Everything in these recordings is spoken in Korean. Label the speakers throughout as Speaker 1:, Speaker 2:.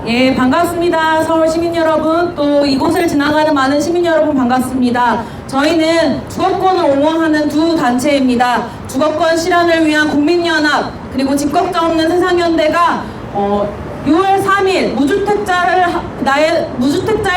Speaker 1: 예, 반갑습니다. 서울 시민 여러분, 또 이곳을 지나가는 많은 시민 여러분 반갑습니다. 저희는 주거권을 옹호하는 두 단체입니다. 주거권 실현을 위한 국민연합, 그리고 집걱자 없는 세상연대가 6월 3일 무주택자의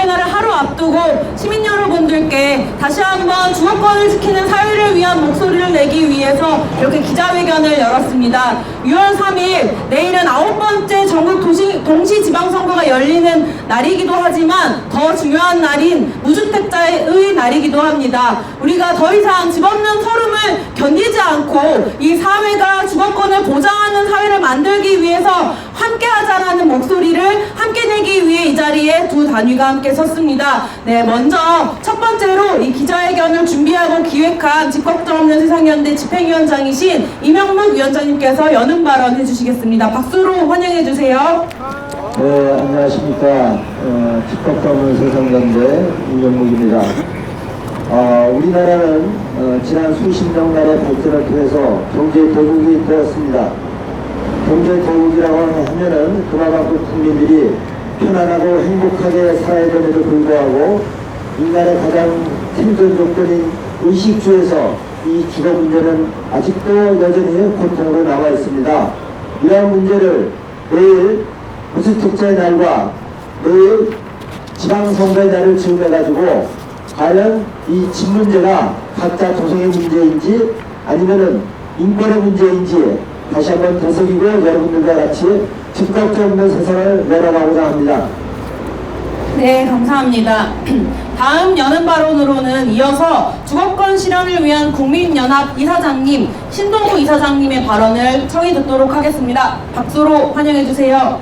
Speaker 1: 날을 하루 앞두고 시민 여러분들께 다시 한번 주거권을 지키는 사회를 위한 목소리를 내기 위해서 이렇게 기자회견을 열었습니다. 6월 3일 내일은 9번째 전국 동시지방선거가 열리는 날이기도 하지만 더 중요한 날인 무주택자의 날이기도 합니다. 우리가 더 이상 집 없는 서름을 견디지 않고 이 사회가 주거권을 보장하는 사회를 만들기 위해서 함께하자라는 목소리를 함께 내기 위해 이 자리에 두 단위가 함께 섰습니다. 네, 먼저 첫 번째로 이 기자회견을 준비하고 기획한 집걱자 없는 세상연대 집행위원장이신 이명록 위원장님께서 여는 발언 해주시겠습니다. 박수로 환영해 주세요.
Speaker 2: 네, 안녕하십니까. 집걱자 없는 세상연대 이명록입니다. 우리나라는 지난 수십 년간의 발전을 통해서 경제 대국이 되었습니다. 경제 대국이라고 하면은 그만큼 국민들이 편안하고 행복하게 살아야 됨에도 불구하고 인간의 가장 생존 조건인 의식주에서 이 주거 문제는 아직도 여전히 고통으로 남아 있습니다. 이러한 문제를 내일 무주택자의 날과 내일 지방선거의 날을 즈음해가지고 과연 이 집 문제가 각자 도성의 문제인지 아니면은 인권의 문제인지 다시 한번 되새기고 여러분들과 같이 집값도 없는 세상을 내려가고자 합니다.
Speaker 1: 네, 감사합니다. 다음 여는 발언으로는 이어서 주거권 실현을 위한 국민연합 이사장님 신동우 이사장님의 발언을 청해 듣도록 하겠습니다. 박수로 환영해 주세요.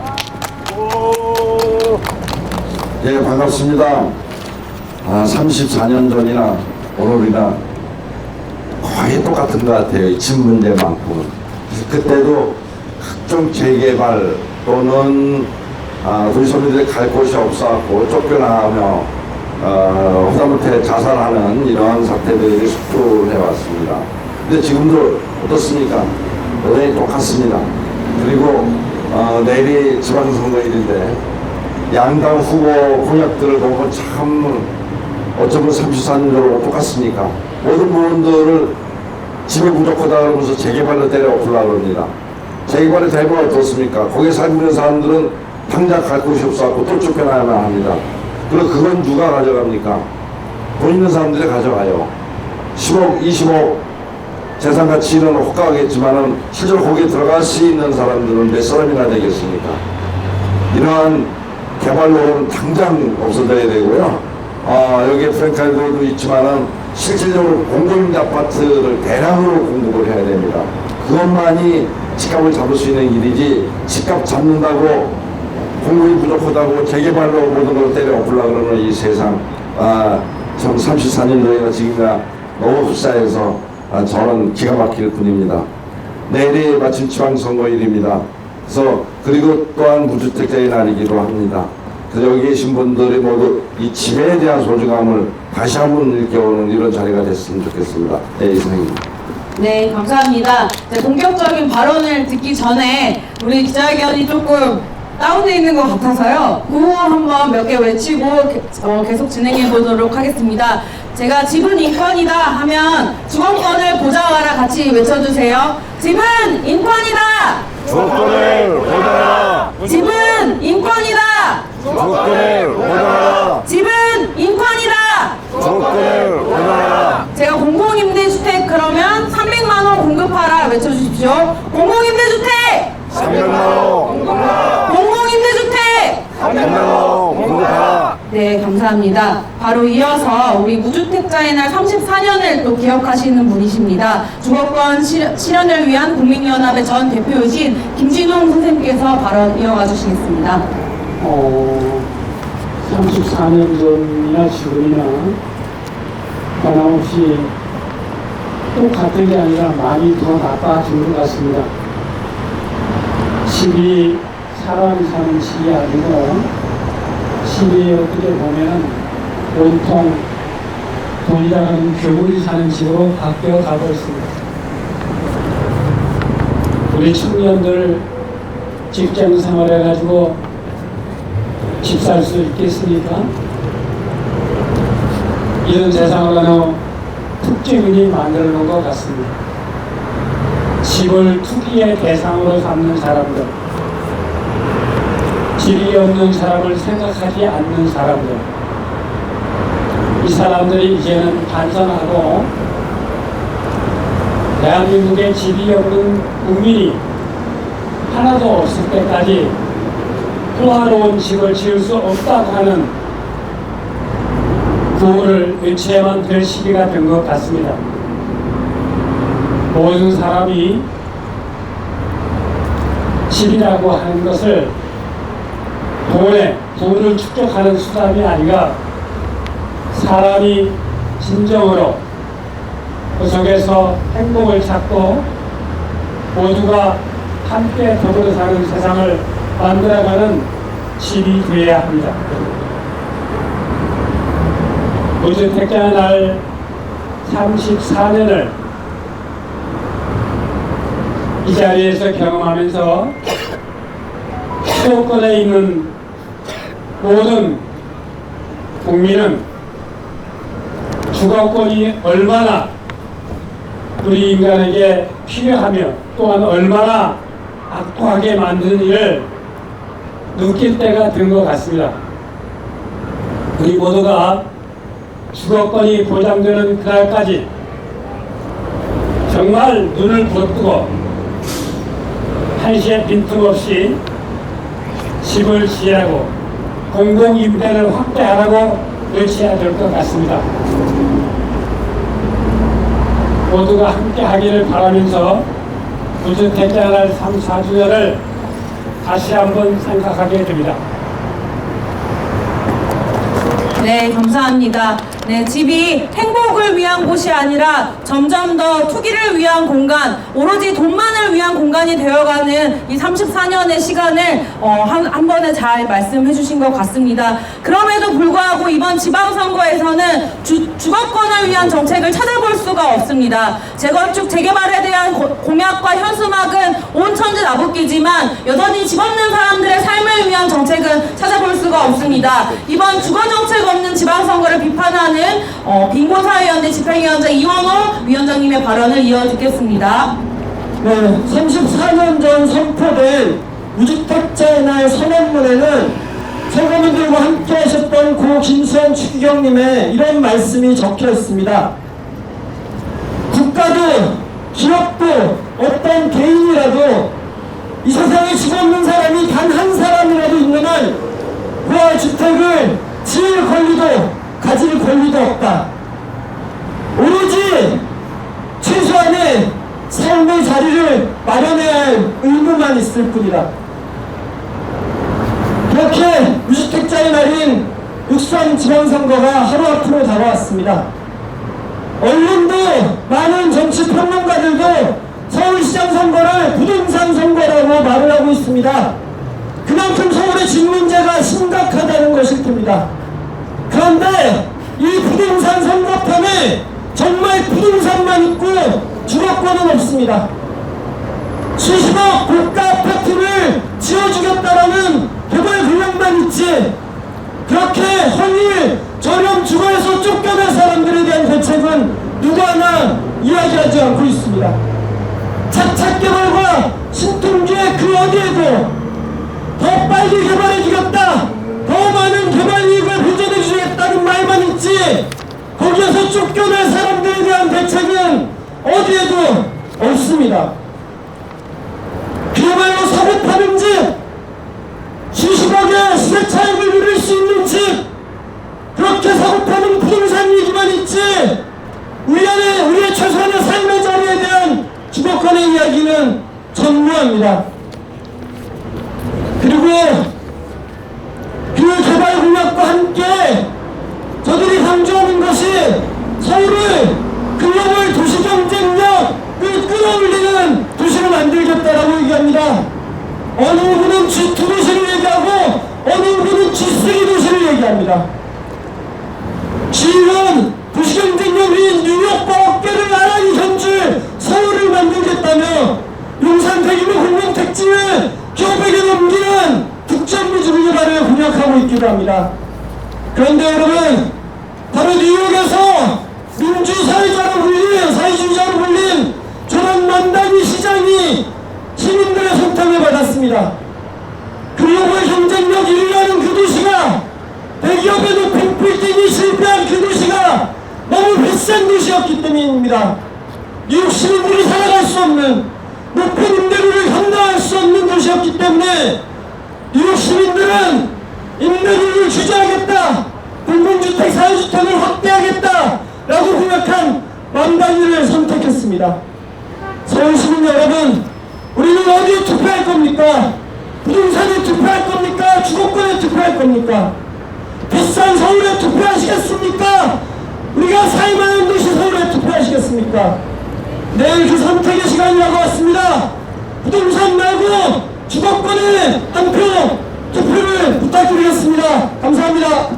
Speaker 3: 예, 반갑습니다. 34년 전이나 오늘이나 거의 똑같은 것 같아요. 이 집 문제만큼은. 그때도 각종 재개발 또는 우리 서민들이 갈 곳이 없어갖고 쫓겨나며 하다못해 자살하는 이러한 사태들이 속출해왔습니다. 근데 지금도 어떻습니까? 여전히 똑같습니다. 그리고 내일이 지방선거일인데 양당 후보 공약들을 보면 참 어쩌면 34년 전하고 똑같습니까? 모든 부분들을 집이 부족하다 그러면서 재개발로 때려 엎으려고 합니다. 재개발의 대부분 어떻습니까? 거기에 살고 사람들은 당장 갈 곳이 없어갖고 또 쫓겨나야만 합니다. 그럼 그건 누가 가져갑니까? 돈 있는 사람들이 가져가요. 10억, 20억 재산 가치는 호가하겠지만은 실제로 거기에 들어갈 수 있는 사람들은 몇 사람이나 되겠습니까? 이러한 개발로는 당장 없어져야 되고요. 여기에 프랜차이즈도 있지만은 실질적으로 공공임대 아파트를 대량으로 공급을 해야 됩니다. 그것만이 집값을 잡을 수 있는 일이지 집값 잡는다고 공급이 부족하다고 재개발로 모든 걸 때려 엎으려고 그러는 이 세상 참 34년 전이나 지금이나 너무 흡사해서 저는 기가 막힐 뿐입니다. 내일이 마침 지방선거일입니다. 그래서 그리고 또한 무주택자의 날이기도 합니다. 그래서 여기 계신 분들이 모두 이 집에 대한 소중함을 다시 한번 일깨우는 이런 자리가 됐으면 좋겠습니다. 네, 이상입니다.
Speaker 1: 네, 감사합니다. 본격적인 발언을 듣기 전에 우리 기자회견이 조금 다운되어 있는 것 같아서요. 구호 한번 몇 개 외치고 계속 진행해 보도록 하겠습니다. 제가 집은 인권이다 하면 주거권을 보장하라 같이 외쳐주세요. 집은 인권이다!
Speaker 4: 주거권을 보장하라!
Speaker 1: 집은 인권이다!
Speaker 4: 주거권을 보장하라!
Speaker 1: 집은 인권이다!
Speaker 4: 주거권을 보장하라!
Speaker 1: 제가 공공임대주택 그러면 300만원 공급하라 외쳐주십시오. 공공임대주택!
Speaker 4: 300만원 공급하라!
Speaker 1: 공공임대주택!
Speaker 4: 300만원 공급하라!
Speaker 1: 네, 감사합니다. 바로 이어서 우리 무주택자의 날 34년을 또 기억하시는 분이십니다. 주거권 실현을 위한 국민연합의 전 대표이신 김진홍 선생님께서 발언 이어가 주시겠습니다.
Speaker 5: 34년 전이나 지금이나 변함없이 똑같은 게 아니라 많이 더 나빠진 것 같습니다. 집이 사람이 사는 집이 아니고 집이 어떻게 보면 온통 돈이라는 괴물이 사는 집으로 바뀌어 가고 있습니다. 우리 청년들 직장 생활해가지고 집 살 수 있겠습니까? 이런 세상을 어느 특징인이 만들어 놓은 것 같습니다. 집을 투기의 대상으로 삼는 사람들, 집이 없는 사람을 생각하지 않는 사람들, 이 사람들이 이제는 반성하고 대한민국에 집이 없는 국민이 하나도 없을 때까지 평화로운 집을 지을 수 없다고 하는 구호를 외쳐야만 될 시기가 된 것 같습니다. 모든 사람이 집이라고 하는 것을 돈을 축적하는 수단이 아니라 사람이 진정으로 그 속에서 행복을 찾고 모두가 함께 더불어 사는 세상을 만들어가는 집이 되어야 합니다. 무주택자의 날 34년을 이 자리에서 경험하면서 수도권에 있는 모든 국민은 주거권이 얼마나 우리 인간에게 필요하며 또한 얼마나 악독하게 만드는 일을 느낄 때가 된 것 같습니다. 우리 모두가 주거권이 보장되는 그날까지 정말 눈을 부릅뜨고 한시에 빈틈없이 집을 지으라고 공공임대를 확대하라고 외쳐야 될 것 같습니다. 모두가 함께 하기를 바라면서 무주택자 날 3, 4주년을 다시 한번 생각하게 됩니다.
Speaker 1: 네, 감사합니다. 네, 집이 행복을 위한 곳이 아니라 점점 더 투기를 위한 공간, 오로지 돈만을 위한 공간이 되어가는 이 34년의 시간을 한 번에 잘 말씀해 주신 것 같습니다. 그럼에도 불구하고 이번 지방선거에서는 주거권을 위한 정책을 찾아볼 수가 없습니다. 재건축, 재개발에 대한 공약과 현수막은 온천지나붓기지만 여전히 집 없는 사람들의 삶을 위한 정책은 찾아볼 수가 없습니다. 이번 주거정책 없는 지방선거를 비판하는 빈곤사회연대 집행위원장 이원호 위원장님의 발언을 이어듣겠습니다.
Speaker 6: 네, 34년 전 선포된 무주택자의 날 선언문에는 세거민들과 함께 하셨던 고 김수현 추기경님의 이런 말씀이 적혀 있습니다. 국가도 기업도 어떤 개인이라도 이 세상에 집 없는 사람이 단 한 사람이라도 있는 한 그와 주택을 지을 권리도 가질 권리도 없다. 오로지 최소한의 삶의 자리를 마련해야 할 의무만 있을 뿐이다. 그렇게 무주택자의 날인 6.3 지방선거가 하루 앞으로 다가왔습니다. 언론도 많은 정치평론가들도 서울시장 선거를 부동산 선거라고 말을 하고 있습니다. 그만큼 서울의 집 문제가 심각하다는 것일 겁니다. 그런데 이 부동산 선거판에 정말 부동산만 있고 주거권은 없습니다. 수십억 고가 아파트를 지어주겠다라는 개발 공약만 있지 그렇게 허위 저렴 주거에서 쫓겨난 사람들에 대한 대책은 누구 하나 이야기하지 않고 있습니다. 착착 개발과 신통주의 그 어디에도 더 빨리 개발해주겠다, 더 많은 개발 이익을 보전해주겠다는 말만 있지 거기에서 쫓겨난 사람들에 대한 대책은 어디에도 없습니다. 그야말로 사고 파는 집, 수십억의 시세 차익을 누릴 수 있는 집, 그렇게 사고 파는 부동산 얘기만 있지 우리의 최소한의 삶의 자리에 대한 주거권의 이야기는 전무합니다. 그리고 그 개발 공약과 함께 저들이 강조하는 것이 서울을 글로벌 도시경쟁력을 끌어올리는 도시를 만들겠다라고 얘기합니다. 어느 부분은 G2 도시를 얘기하고 어느 부분은 G3 도시를 얘기합니다. G1 도시경쟁력이 뉴욕과 어깨를 나란히 견줄 서울을 만들겠다며 용산 대규모 공공택지를 기업에게 넘기는 협력하고 있기도 합니다. 그런데 여러분, 바로 뉴욕에서 민주사회자로 불린, 사회주의자로 불린 저런 만다니 시장이 시민들의 선택을 받았습니다. 글로벌 경쟁력 1위라는 그 도시가, 대기업의 높은 빌딩이 실패한 그 도시가 너무 비싼 도시였기 때문입니다. 뉴욕 시민들이 살아갈 수 없는, 높은 임대료를 감당할 수 없는 도시였기 때문에 뉴욕 시민들은 임대료를 규제하겠다, 공공주택, 사회주택을 확대하겠다 라고 생각한 만다니를 선택했습니다. 서울시민 여러분, 우리는 어디에 투표할 겁니까? 부동산에 투표할 겁니까? 주거권에 투표할 겁니까? 비싼 서울에 투표하시겠습니까? 우리가 살만한 도시 서울에 투표하시겠습니까? 내일 그 선택의 시간이라고 왔습니다. 부동산 말고 주거권에 한 표 투표를 부탁드리겠습니다. 감사합니다.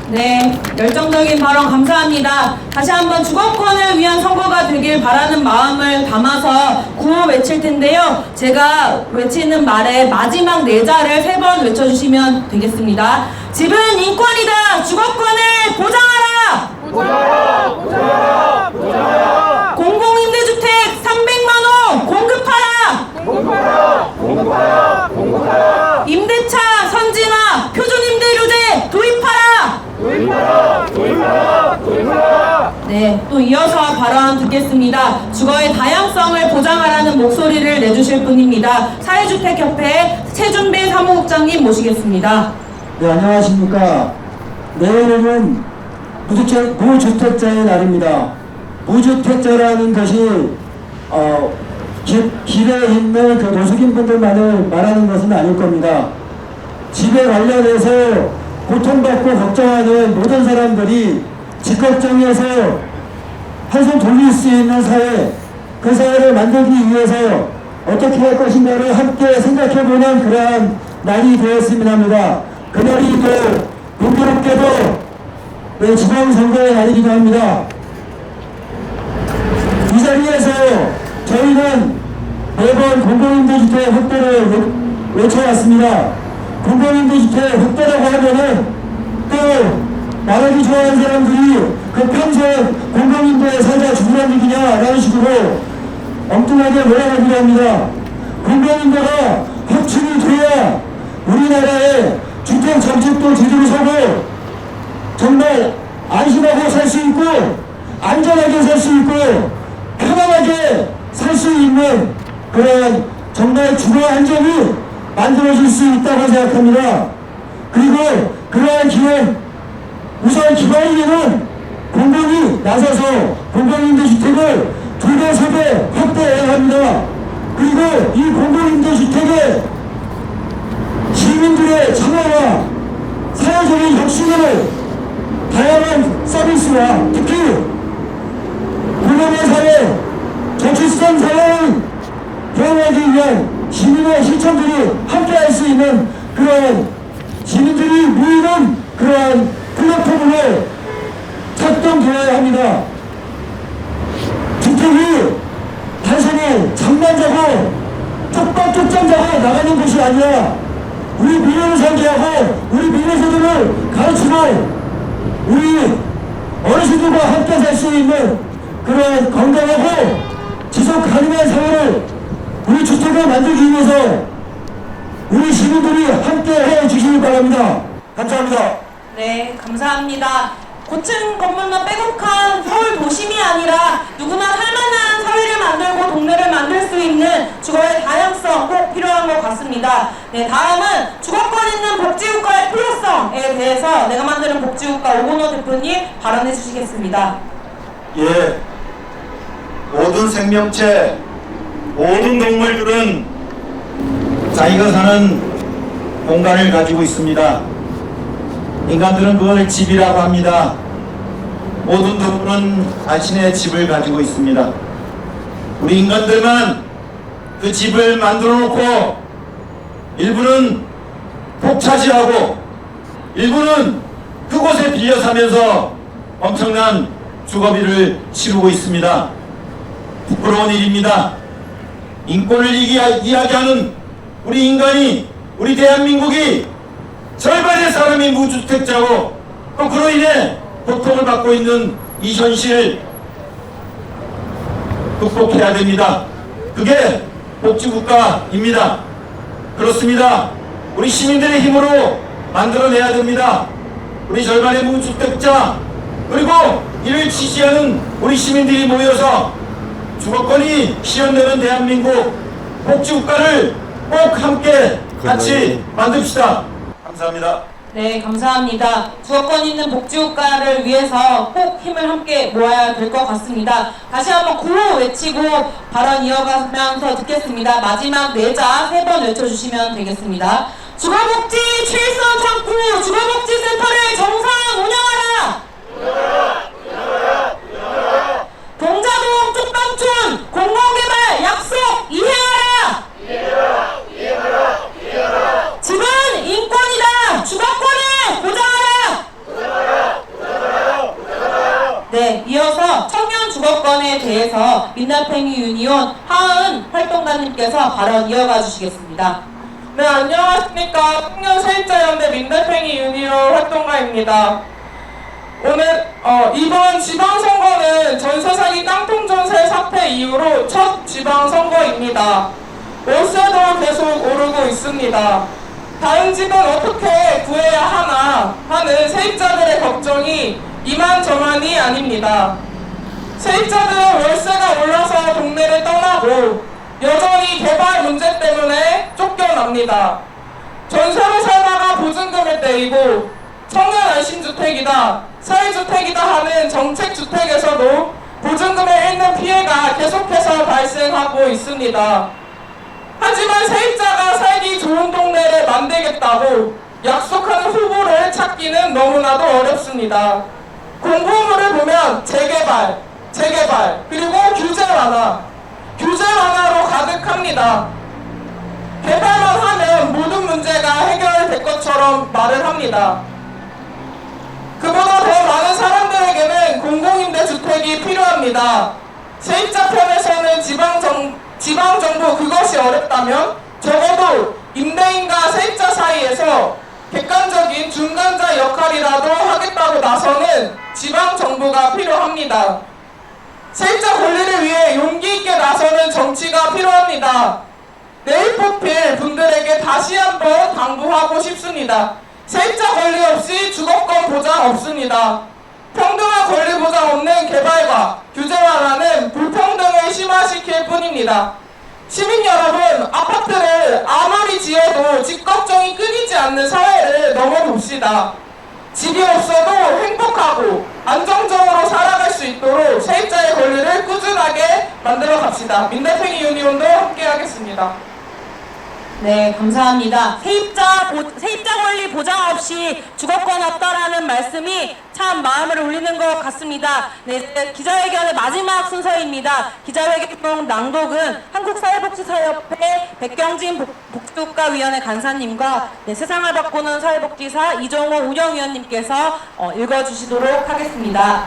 Speaker 1: 네, 열정적인 발언 감사합니다. 다시 한번 주거권을 위한 선거가 되길 바라는 마음을 담아서 구호 외칠 텐데요. 제가 외치는 말의 마지막 네 자를 3번 외쳐주시면 되겠습니다. 집은 인권이다. 주거권을 보장하라. 보장하라. 공공임대주택 300만 원 공급하라. 공급하라. 임대차 선진화 표준임대료제 도입하라. 네, 또 이어서 발언 듣겠습니다. 주거의 다양성을 보장하라는 목소리를 내주실 분입니다. 사회주택협회 최준배 사무국장님 모시겠습니다.
Speaker 7: 네, 안녕하십니까. 내일은 무주택자의 날입니다. 무주택자라는 것이 길에 있는 그 노숙인분들만을 말하는 것은 아닐 겁니다. 집에 관련해서 고통받고 걱정하는 모든 사람들이 집걱정에서 한손 돌릴 수 있는 사회, 그 사회를 만들기 위해서 어떻게 할 것인가를 함께 생각해보는 그러한 날이 되었으면 합니다. 그날이 또 공교롭게도 지방선거의 날이기도 합니다. 이 자리에서 저희는 매번 공공임대주택 확대를 외쳐왔습니다. 공공임대주택 확대라고 하면은 또 말하기 좋아하는 사람들이 그 평생 공공임대에 살다 죽으란 얘기냐라는 식으로 엉뚱하게 몰아가기도 합니다. 공공임대가 확충이 돼야 우리나라의 주택 정책도 제대로 서고 정말 안심하고 살 수 있고 안전하게 살 수 있고 편안하게 살 수 있는 그런 정말 주거 안정이 만들어질 수 있다고 생각합니다. 그리고 그러한 기회, 우선 기반이는 공공이 나서서 공공임대주택을 2배, 3배 확대해야 합니다. 그리고 이 공공임대주택에 시민들의 참여와 사회적인 혁신을 다양한 서비스와 특히 공공의 사회, 저출산 사회를 개혁하기 위한 시민의 실천들이 함께할 수 있는 그런 시민들이 모이는 그러한 플랫폼을 작동되어야 합니다. 주택이 단순히 잠만 자고 쪽방쪽장 자고 나가는 것이 아니라 우리 미래를 설계하고 우리 미래 세대를 가르치고 우리 어르신들과 함께 살 수 있는 그런 건강하고 지속 가능한 사회를 우리 주택을 만들기 위해서 우리 시민들이 함께 해 주시기 바랍니다. 감사합니다.
Speaker 1: 네, 감사합니다. 고층 건물만 빼곡한 서울 도심이 아니라 누구나 살만한 사회를 만들고 동네를 만들 수 있는 주거의 다양성 꼭 필요한 것 같습니다. 네, 다음은 주거권 있는 복지국가의 필요성에 대해서 내가 만드는 복지국가 오건호 대표님 발언해 주시겠습니다.
Speaker 8: 예, 모든 생명체, 모든 동물들은 자기가 사는 공간을 가지고 있습니다. 인간들은 그걸 집이라고 합니다. 모든 동물은 자신의 집을 가지고 있습니다. 우리 인간들만 그 집을 만들어 놓고 일부는 폭차지하고 일부는 그곳에 빌려 사면서 엄청난 주거비를 치르고 있습니다. 부끄러운 일입니다. 인권을 이야기하는 우리 인간이, 우리 대한민국이 절반의 사람이 무주택자고 또 그로 인해 고통을 받고 있는 이 현실을 극복해야 됩니다. 그게 복지국가입니다. 그렇습니다. 우리 시민들의 힘으로 만들어내야 됩니다. 우리 절반의 무주택자 그리고 이를 지지하는 우리 시민들이 모여서 주거권이 실현되는 대한민국 복지국가를 꼭 함께 같이 만듭시다. 감사합니다.
Speaker 1: 네, 감사합니다. 주거권 있는 복지국가를 위해서 꼭 힘을 함께 모아야 될 것 같습니다. 다시 한번 구호 외치고 발언 이어가면서 듣겠습니다. 마지막 내자 3번 외쳐주시면 되겠습니다. 주거복지 7선 창구 주거복지센터를 정상 운영하라! 동자동 쪽방촌 공공개발 약속 이행하라! 집은 인권이다! 주거권을 보장하라! 네, 이어서 청년 주거권에 대해서 민달팽이 유니온 하은 활동가님께서 발언 이어가 주시겠습니다.
Speaker 9: 네, 안녕하십니까. 청년 세입자연대 민달팽이 유니온 활동가입니다. 오늘 이번 지방선거는 전세사기 깡통전세 사태 이후로 첫 지방선거입니다. 월세도 계속 오르고 있습니다. 다른 집은 어떻게 구해야 하나 하는 세입자들의 걱정이 이만저만이 아닙니다. 세입자들은 월세가 올라서 동네를 떠나고 여전히 개발 문제 때문에 쫓겨납니다. 전세로 살다가 보증금을 떼이고 청년 안심주택이다, 사회주택이다 하는 정책주택에서도 보증금을 잃는 피해가 계속해서 발생하고 있습니다. 하지만 세입자가 살기 좋은 동네를 만들겠다고 약속하는 후보를 찾기는 너무나도 어렵습니다. 공보물을 보면 재개발, 그리고 규제 완화로 가득합니다. 개발만 하면 모든 문제가 해결될 것처럼 말을 합니다. 그보다 더 많은 사람들에게는 공공임대주택이 필요합니다. 세입자 편에서는 지방정부 그것이 어렵다면 적어도 임대인과 세입자 사이에서 객관적인 중간자 역할이라도 하겠다고 나서는 지방정부가 필요합니다. 세입자 권리를 위해 용기 있게 나서는 정치가 필요합니다. 내일 뽑힐 분들에게 다시 한번 당부하고 싶습니다. 세입자 권리 없이 주거권 보장 없습니다. 평등한 권리 보장 없는 개발과 규제 완화는 불평등을 심화시킬 뿐입니다. 시민 여러분, 아파트를 아무리 지어도 집 걱정이 끊이지 않는 사회를 넘어봅시다. 집이 없어도 행복하고 안정적으로 살아갈 수 있도록 세입자의 권리를 꾸준하게 만들어 갑시다. 민달팽이 유니온도 함께 하겠습니다.
Speaker 1: 네, 감사합니다. 세입자 권리 보장 없이 주거권 없다라는 말씀이 참 마음을 울리는 것 같습니다. 네, 기자회견의 마지막 순서입니다. 기자회견 낭독은 한국사회복지사협회 백경진 복지국가위원회 간사님과 세상을 바꾸는 사회복지사 이종호 운영위원님께서 읽어주시도록 하겠습니다.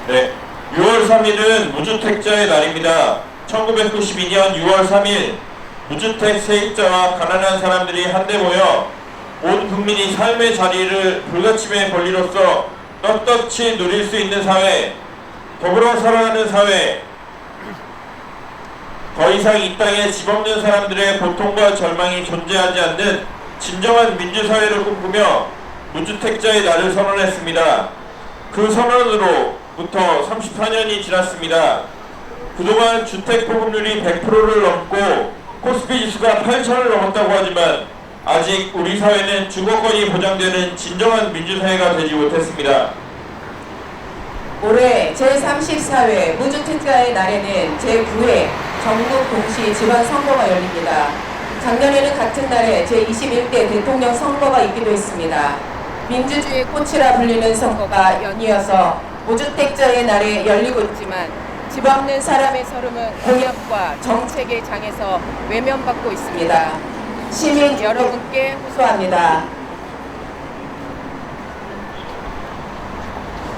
Speaker 10: 네, 6월 3일은 무주택자의 날입니다. 1992년 6월 3일 무주택 세입자와 가난한 사람들이 한데 모여 온 국민이 삶의 자리를 불가침의 권리로서 떳떳이 누릴 수 있는 사회, 더불어 살아가는 사회, 더 이상 이 땅에 집 없는 사람들의 고통과 절망이 존재하지 않는 진정한 민주사회를 꿈꾸며 무주택자의 날을 선언했습니다. 그 선언으로부터 34년이 지났습니다. 그동안 주택 보급률이 100%를 넘고 코스피 지수가 8,000을 넘었다고 하지만 아직 우리 사회는 주거권이 보장되는 진정한 민주사회가 되지 못했습니다.
Speaker 11: 올해 제34회 무주택자의 날에는 제9회 전국 동시 지방선거가 열립니다. 작년에는 같은 날에 제21대 대통령 선거가 있기도 했습니다. 민주주의의 꽃이라 불리는 선거가 연이어서 무주택자의 날에 열리고 있지만 집 없는 사람의 서름은 공약과 정책의 장에서 외면받고 있습니다. 시민 여러분께 호소합니다.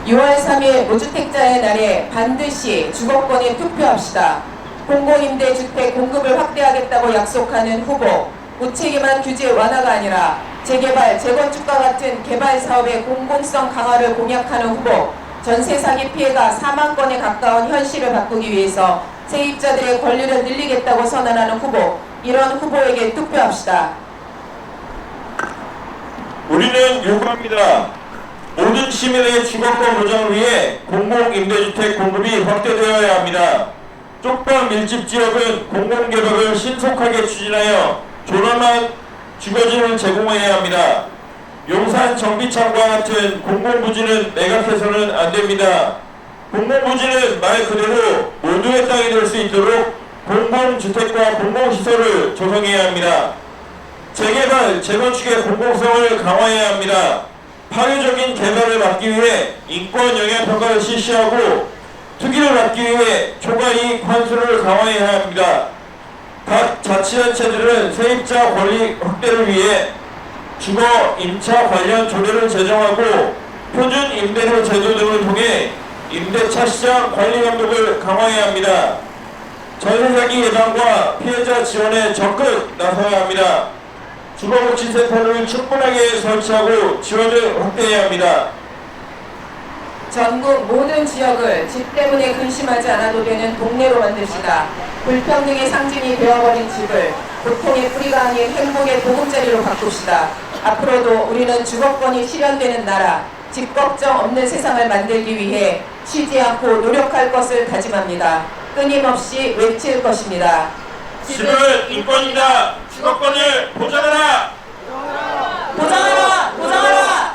Speaker 11: 6월 3일 무주택자의 날에 반드시 주거권에 투표합시다. 공공임대주택 공급을 확대하겠다고 약속하는 후보, 무책임한 규제 완화가 아니라 재개발, 재건축과 같은 개발 사업의 공공성 강화를 공약하는 후보, 전세 사기 피해가 4만 건에 가까운 현실을 바꾸기 위해서 세입자들의 권리를 늘리겠다고 선언하는 후보, 이런 후보에게 투표합시다.
Speaker 10: 우리는 요구합니다. 모든 시민의 주거권 보장을 위해 공공임대주택 공급이 확대되어야 합니다. 쪽방 밀집 지역은 공공개발을 신속하게 추진하여 조남한 주거지를 제공해야 합니다. 용산 정비창과 같은 공공부지는 매각해서는 안됩니다. 공공부지는 말 그대로 모두의 땅이 될 수 있도록 공공주택과 공공시설을 조성해야 합니다. 재개발, 재건축의 공공성을 강화해야 합니다. 파괴적인 개발을 막기 위해 인권 영향평가를 실시하고 투기를 막기 위해 초과이익 환수를 강화해야 합니다. 각 자치단체들은 세입자 권리 확대를 위해 주거 임차 관련 조례를 제정하고 표준 임대료 제도 등을 통해 임대차 시장 관리 감독을 강화해야 합니다. 전세 사기 예방과 피해자 지원에 적극 나서야 합니다. 주거복지센터를 충분하게 설치하고 지원을 확대해야 합니다.
Speaker 11: 전국 모든 지역을 집 때문에 근심하지 않아도 되는 동네로 만듭시다. 불평등의 상징이 되어버린 집을 고통의 뿌리가 아닌 행복의 보금자리로 바꿉시다. 앞으로도 우리는 주거권이 실현되는 나라, 집 걱정 없는 세상을 만들기 위해 쉬지 않고 노력할 것을 다짐합니다. 끊임없이 외칠 것입니다.
Speaker 10: 집은 인권이다. 주거권을 보장하라.
Speaker 1: 보장하라! 보장하라!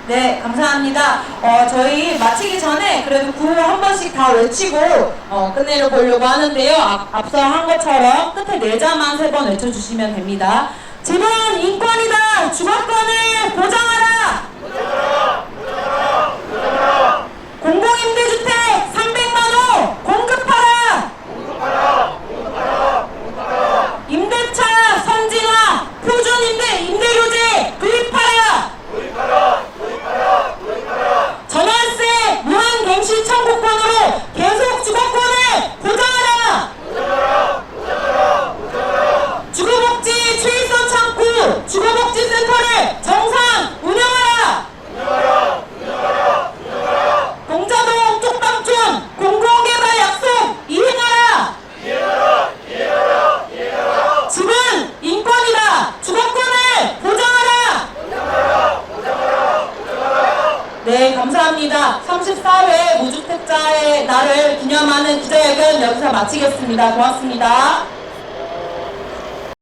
Speaker 1: 네, 감사합니다. 저희 마치기 전에 그래도 구호 한 번씩 다 외치고 끝내려보려고 하는데요. 앞서 한 것처럼 끝에 내자만 3번 외쳐주시면 됩니다. 집은 인권이다. 주거권을 보장하라. 공공임대주택 300만호 공급하라. 임대차 선진화 표준임대 임대료제 도입하라. 전월세 무한갱시 청구권으로 계속 주거권을 보장하라. 주거복지 최일선 창구 주거복지센터를 정상 운영하라. 동자동 쪽방촌 공공개발 약속 이행하라. 집은 인권이다. 주거권을 보장하라. 네, 감사합니다. 34회 무주택자의 날을 기념하는 기자회견 여기서 마치겠습니다. 고맙습니다.